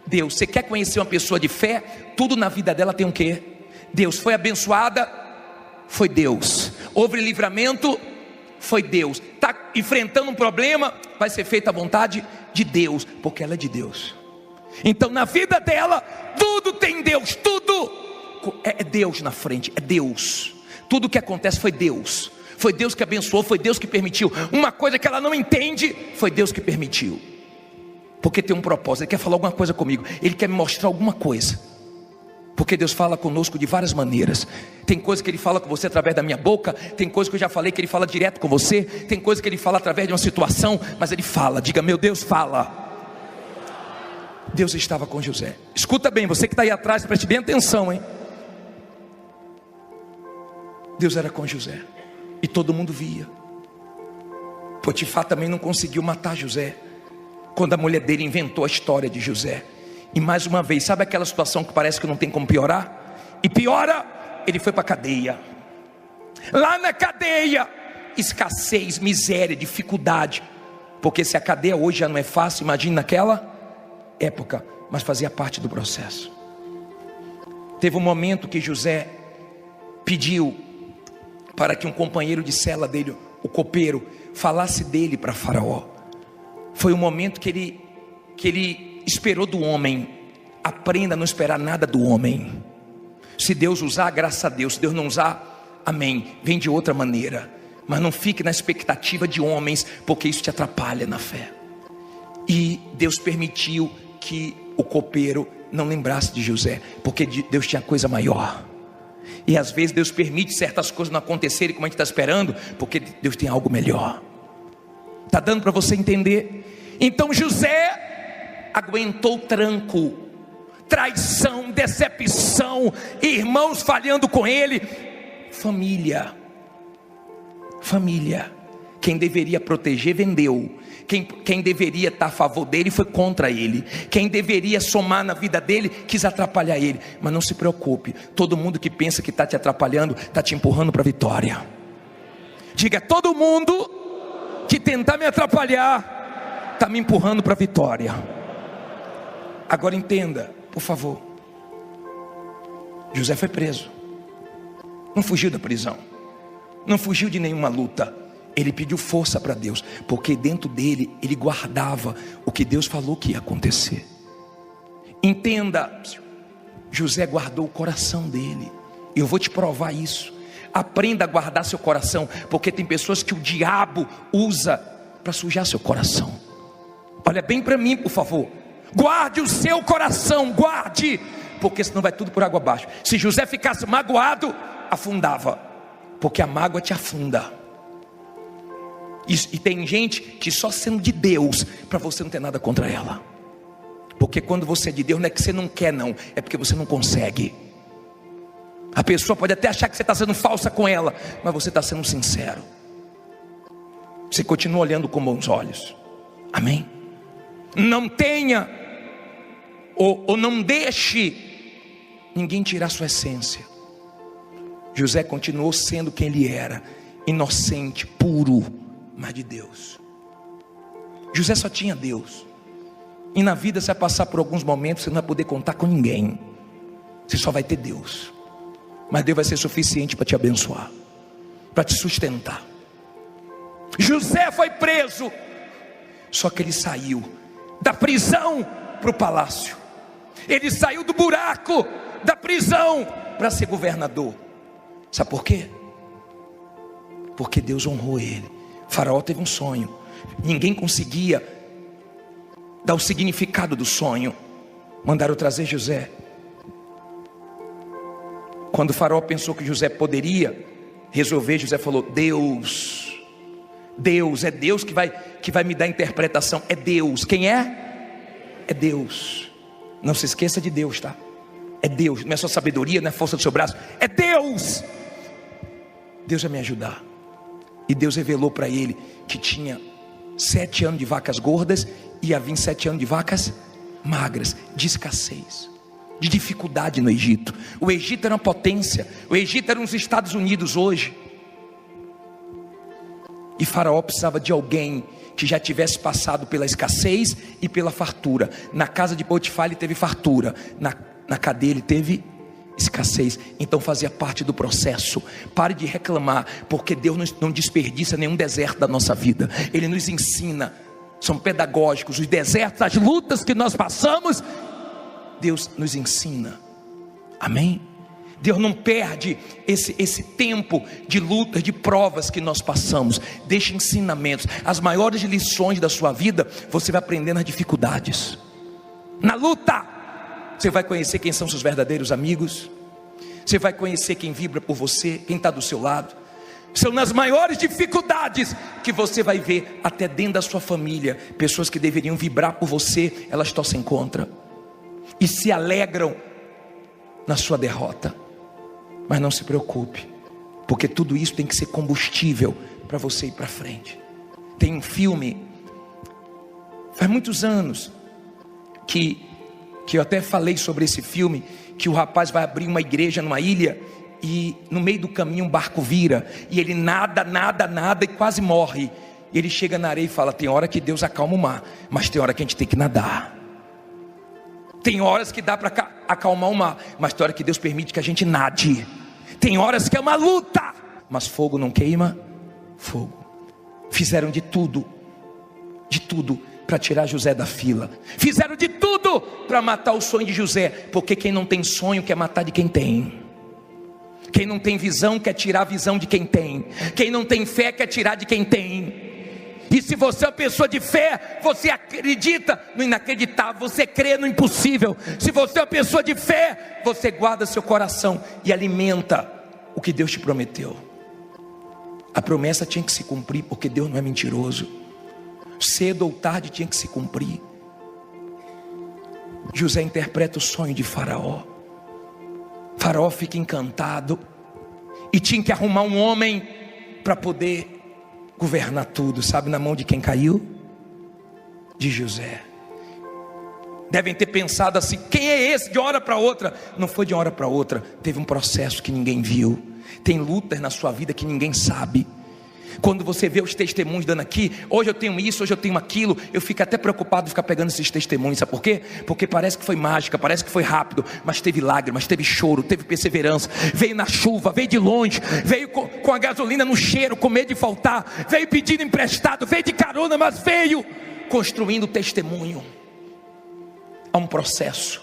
Deus. Você quer conhecer uma pessoa de fé? Tudo na vida dela tem o quê? Deus. Foi abençoada? Foi Deus. Houve livramento? Foi Deus. Está enfrentando um problema, vai ser feita a vontade de Deus, porque ela é de Deus. Então na vida dela, tudo tem Deus, tudo é Deus na frente, é Deus. Tudo que acontece foi Deus. Foi Deus que abençoou, foi Deus que permitiu. Uma coisa que ela não entende, foi Deus que permitiu. Porque tem um propósito, Ele quer falar alguma coisa comigo, Ele quer me mostrar alguma coisa. Porque Deus fala conosco de várias maneiras. Tem coisa que Ele fala com você através da minha boca. Tem coisa que eu já falei que Ele fala direto com você. Tem coisa que Ele fala através de uma situação, mas Ele fala, diga, meu Deus fala. Deus estava com José. Escuta bem, você que está aí atrás, preste bem atenção, hein? Deus era com José, e todo mundo via. Potifar também não conseguiu matar José, quando a mulher dele inventou a história de José. E mais uma vez, sabe aquela situação que parece que não tem como piorar? E piora, ele foi para a cadeia. Lá na cadeia, escassez, miséria, dificuldade. Porque se a cadeia hoje já não é fácil, imagine naquela época, mas fazia parte do processo. Teve um momento que José pediu para que um companheiro de cela dele, o copeiro, falasse dele para Faraó. Foi um momento que ele esperou do homem. Aprenda a não esperar nada do homem. Se Deus usar, graças a Deus. Se Deus não usar, amém, vem de outra maneira. Mas não fique na expectativa de homens, porque isso te atrapalha na fé. E Deus permitiu que o copeiro não lembrasse de José, porque Deus tinha coisa maior. E às vezes Deus permite certas coisas não acontecerem como a gente está esperando, porque Deus tem algo melhor. Está dando para você entender? Então José aguentou tranco, traição, decepção, irmãos falhando com ele, família. Quem deveria proteger vendeu. Quem deveria estar a favor dele foi contra ele. Quem deveria somar na vida dele quis atrapalhar ele. Mas não se preocupe, todo mundo que pensa que está te atrapalhando está te empurrando para a vitória. Diga, todo mundo que tentar me atrapalhar está me empurrando para a vitória. Agora entenda, por favor. José foi preso, não fugiu da prisão, não fugiu de nenhuma luta. Ele pediu força para Deus, porque dentro dele, ele guardava o que Deus falou que ia acontecer. Entenda, José guardou o coração dele. Eu vou te provar isso. Aprenda a guardar seu coração, porque tem pessoas que o diabo usa para sujar seu coração. Olha bem para mim, por favor. Guarde o seu coração, guarde, porque senão vai tudo por água abaixo. Se José ficasse magoado, afundava, porque a mágoa te afunda. E tem gente que só sendo de Deus, para você não ter nada contra ela. Porque quando você é de Deus, não é que você não quer não, é porque você não consegue. A pessoa pode até achar que você está sendo falsa com ela, mas você está sendo sincero. Você continua olhando com bons olhos. Amém? Não tenha ou não deixe ninguém tirar sua essência. José continuou sendo quem ele era, inocente, puro, mas de Deus. José só tinha Deus. E na vida você vai passar por alguns momentos, você não vai poder contar com ninguém, você só vai ter Deus. Mas Deus vai ser suficiente para te abençoar, para te sustentar. José foi preso, só que ele saiu da prisão para o palácio. Ele saiu do buraco da prisão para ser governador. Sabe por quê? Porque Deus honrou ele. Faraó teve um sonho, ninguém conseguia dar o significado do sonho. Mandaram trazer José. Quando o Faraó pensou que José poderia resolver, José falou: Deus é Deus que vai me dar a interpretação. É Deus. Quem é? É Deus. Não se esqueça de Deus, tá? É Deus, não é só sabedoria, não é força do seu braço, é Deus. Deus vai me ajudar. E Deus revelou para ele que tinha 7 anos de vacas gordas e havia 7 anos de vacas magras, de escassez, de dificuldade no Egito. O Egito era uma potência, o Egito era uns Estados Unidos hoje. E Faraó precisava de alguém que já tivesse passado pela escassez e pela fartura. Na casa de Potifar ele teve fartura, na cadeia ele teve escassez. Então fazia parte do processo. Pare de reclamar, porque Deus não desperdiça nenhum deserto da nossa vida. Ele nos ensina, são pedagógicos. Os desertos, as lutas que nós passamos, Deus nos ensina. Amém? Deus não perde esse tempo de lutas, de provas que nós passamos. Deixa ensinamentos. As maiores lições da sua vida você vai aprender nas dificuldades. Na luta você vai conhecer quem são seus verdadeiros amigos. Você vai conhecer quem vibra por você, quem está do seu lado. São nas maiores dificuldades que você vai ver, até dentro da sua família, pessoas que deveriam vibrar por você, elas torcem contra e se alegram na sua derrota. Mas não se preocupe, porque tudo isso tem que ser combustível para você ir para frente. Tem um filme, faz muitos anos, que eu até falei sobre esse filme, que o rapaz vai abrir uma igreja numa ilha, e no meio do caminho um barco vira, e ele nada e quase morre. E ele chega na areia e fala: tem hora que Deus acalma o mar, mas tem hora que a gente tem que nadar. Tem horas que dá para acalmar o mar, mas tem hora que Deus permite que a gente nade. Tem horas que é uma luta, mas fogo não queima fogo. Fizeram de tudo para tirar José da fila. Fizeram de tudo para matar o sonho de José, porque quem não tem sonho quer matar de quem tem. Quem não tem visão quer tirar a visão de quem tem. Quem não tem fé quer tirar de quem tem. E se você é uma pessoa de fé, você acredita no inacreditável, você crê no impossível. Se você é uma pessoa de fé, você guarda seu coração e alimenta o que Deus te prometeu. A promessa tinha que se cumprir, porque Deus não é mentiroso. Cedo ou tarde tinha que se cumprir. José interpreta o sonho de Faraó. Faraó fica encantado e tinha que arrumar um homem para poder governar tudo. Sabe na mão de quem caiu? De José. Devem ter pensado assim: quem é esse? De uma hora para outra. Não foi de uma hora para outra, teve um processo que ninguém viu. Tem lutas na sua vida que ninguém sabe. Quando você vê os testemunhos dando aqui: hoje eu tenho isso, hoje eu tenho aquilo, eu fico até preocupado de ficar pegando esses testemunhos. Sabe por quê? Porque parece que foi mágica, parece que foi rápido, mas teve lágrimas, teve choro, teve perseverança. Veio na chuva, veio de longe, veio com a gasolina no cheiro, com medo de faltar, veio pedindo emprestado, veio de carona, mas veio construindo testemunho. Há um processo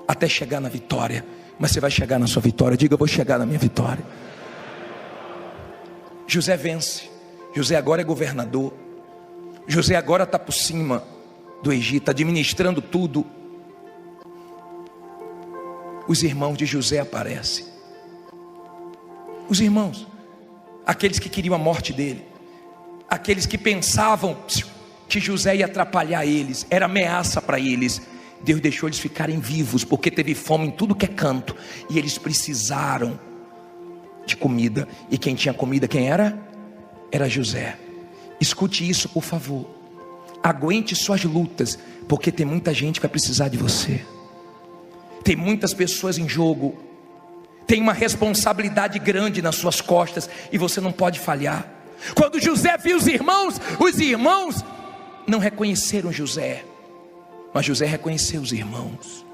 até chegar na vitória. Mas você vai chegar na sua vitória. Diga: eu vou chegar na minha vitória. José vence. José agora é governador. José agora está por cima do Egito, administrando tudo. Os irmãos de José aparecem. Os irmãos, aqueles que queriam a morte dele, aqueles que pensavam que José ia atrapalhar eles, era ameaça para eles. Deus deixou eles ficarem vivos, porque teve fome em tudo que é canto, e eles precisaram de comida. E quem tinha comida, quem era? Era José. Escute isso, por favor. Aguente suas lutas, porque tem muita gente que vai precisar de você. Tem muitas pessoas em jogo. Tem uma responsabilidade grande nas suas costas, e você não pode falhar. Quando José viu os irmãos não reconheceram José, mas José reconheceu os irmãos.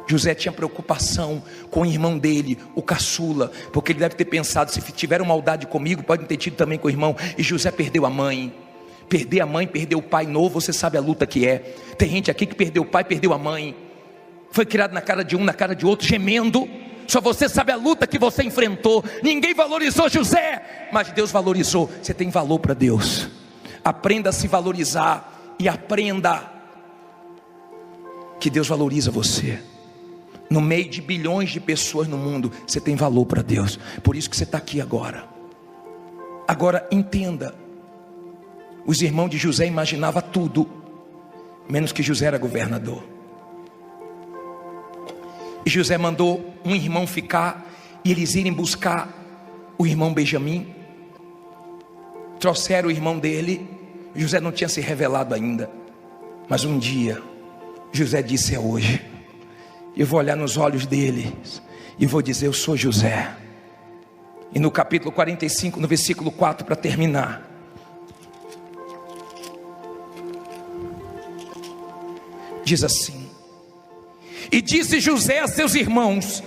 José tinha preocupação com o irmão dele, o caçula, porque ele deve ter pensado: se tiveram maldade comigo, podem ter tido também com o irmão. E José perdeu a mãe. Perder a mãe, perder o pai novo, você sabe a luta que é. Tem gente aqui que perdeu o pai, perdeu a mãe. Foi criado na cara de um, na cara de outro, gemendo. Só você sabe a luta que você enfrentou. Ninguém valorizou José, mas Deus valorizou. Você tem valor para Deus. Aprenda a se valorizar e aprenda que Deus valoriza você. No meio de bilhões de pessoas no mundo, você tem valor para Deus. Por isso que você está aqui agora. Agora entenda: os irmãos de José imaginavam tudo, menos que José era governador. E José mandou um irmão ficar, e eles irem buscar o irmão Benjamim. Trouxeram o irmão dele. José não tinha se revelado ainda, mas um dia José disse: é hoje. Eu vou olhar nos olhos deles e vou dizer: eu sou José. E no capítulo 45, no versículo 4, para terminar, diz assim: E disse José a seus irmãos: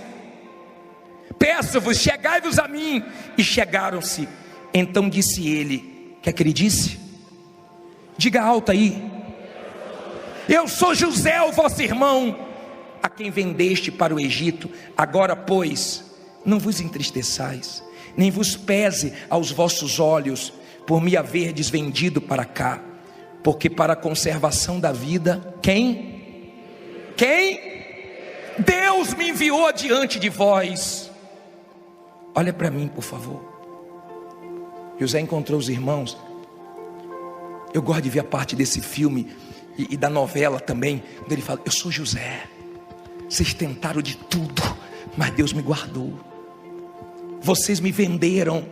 peço-vos, chegai-vos a mim. E chegaram-se. Então disse ele, quer que ele disse? Diga alto aí: eu sou José, o vosso irmão, a quem vendeste para o Egito. Agora, pois, não vos entristeçais, nem vos pese aos vossos olhos, por me haverdes vendido para cá, porque para a conservação da vida, quem? Deus me enviou adiante de vós. Olha para mim, por favor. José encontrou os irmãos. Eu gosto de ver a parte desse filme e da novela também, quando ele fala: eu sou José, vocês tentaram de tudo, mas Deus me guardou. Vocês me venderam,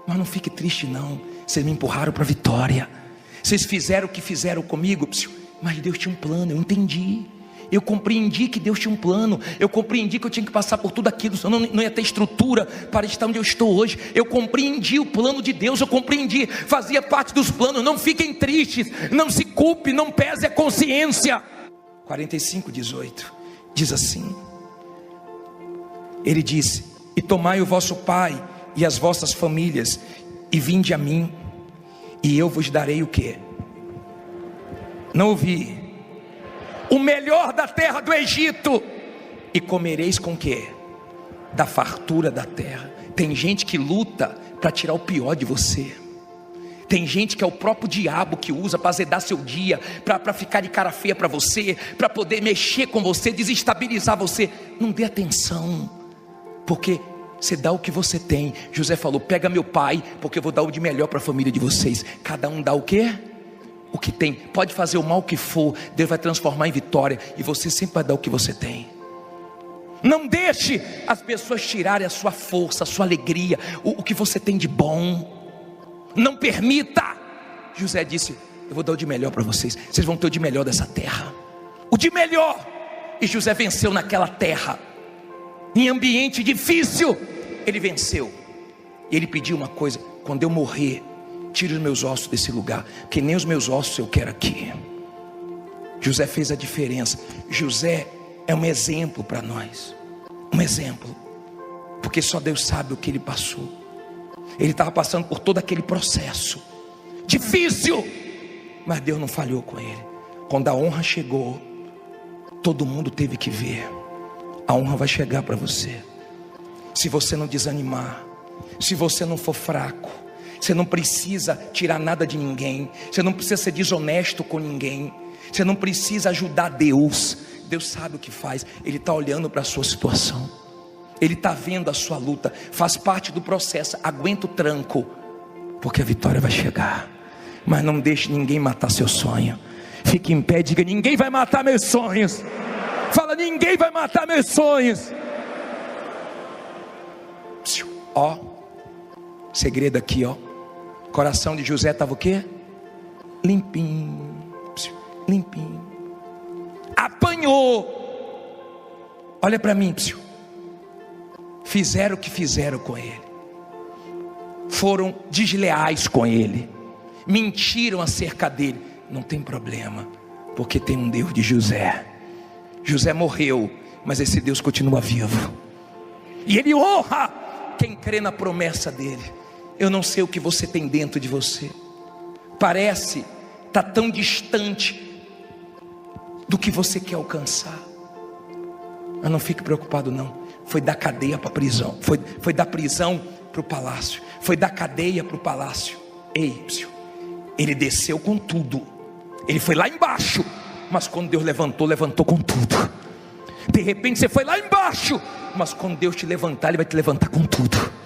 mas não fique triste não, vocês me empurraram para a vitória. Vocês fizeram o que fizeram comigo, mas Deus tinha um plano, eu entendi. Eu compreendi que Deus tinha um plano. Eu compreendi que eu tinha que passar por tudo aquilo, senão não ia ter estrutura para estar onde eu estou hoje. Eu compreendi o plano de Deus. Eu compreendi, fazia parte dos planos. Não fiquem tristes, não se culpe, não pese a consciência. 45:18 diz assim: ele disse: e tomai o vosso pai e as vossas famílias, e vinde a mim, e eu vos darei o quê? Não ouvi. O melhor da terra do Egito, e comereis com o quê? Da fartura da terra. Tem gente que luta para tirar o pior de você. Tem gente que é o próprio diabo que usa para azedar seu dia, para ficar de cara feia para você, para poder mexer com você, desestabilizar você. Não dê atenção, porque você dá o que você tem. José falou: pega meu pai, porque eu vou dar o de melhor para a família de vocês. Cada um dá o quê? O que tem. Pode fazer o mal que for, Deus vai transformar em vitória, e você sempre vai dar o que você tem. Não deixe as pessoas tirarem a sua força, a sua alegria, o que você tem de bom. Não permita. José disse: eu vou dar o de melhor para vocês. Vocês vão ter o de melhor dessa terra, o de melhor. E José venceu naquela terra, em ambiente difícil, ele venceu. E ele pediu uma coisa: quando eu morrer, tire os meus ossos desse lugar, que nem os meus ossos eu quero aqui. José fez a diferença. José é um exemplo para nós, um exemplo, porque só Deus sabe o que ele passou. Ele estava passando por todo aquele processo difícil, mas Deus não falhou com ele. Quando a honra chegou, todo mundo teve que ver. A honra vai chegar para você, se você não desanimar, se você não for fraco. Você não precisa tirar nada de ninguém, você não precisa ser desonesto com ninguém, você não precisa ajudar Deus. Deus sabe o que faz. Ele está olhando para a sua situação, Ele está vendo a sua luta, faz parte do processo. Aguenta o tranco, porque a vitória vai chegar. Mas não deixe ninguém matar seu sonho. Fique em pé e diga: ninguém vai matar meus sonhos. Fala: ninguém vai matar meus sonhos. Ó, segredo aqui, ó. O coração de José estava o quê? Limpinho, limpinho. Apanhou. Olha para mim, fizeram o que fizeram com ele, foram desleais com ele, mentiram acerca dele. Não tem problema, porque tem um Deus de José. José morreu, mas esse Deus continua vivo, e Ele honra quem crê na promessa dele. Eu não sei o que você tem dentro de você, parece estar tão distante do que você quer alcançar, mas não fique preocupado não. Foi da cadeia para a prisão, foi da prisão para o palácio, foi da cadeia para o palácio. Ei, ele desceu com tudo, ele foi lá embaixo, mas quando Deus levantou com tudo. De repente você foi lá embaixo, mas quando Deus te levantar, Ele vai te levantar com tudo.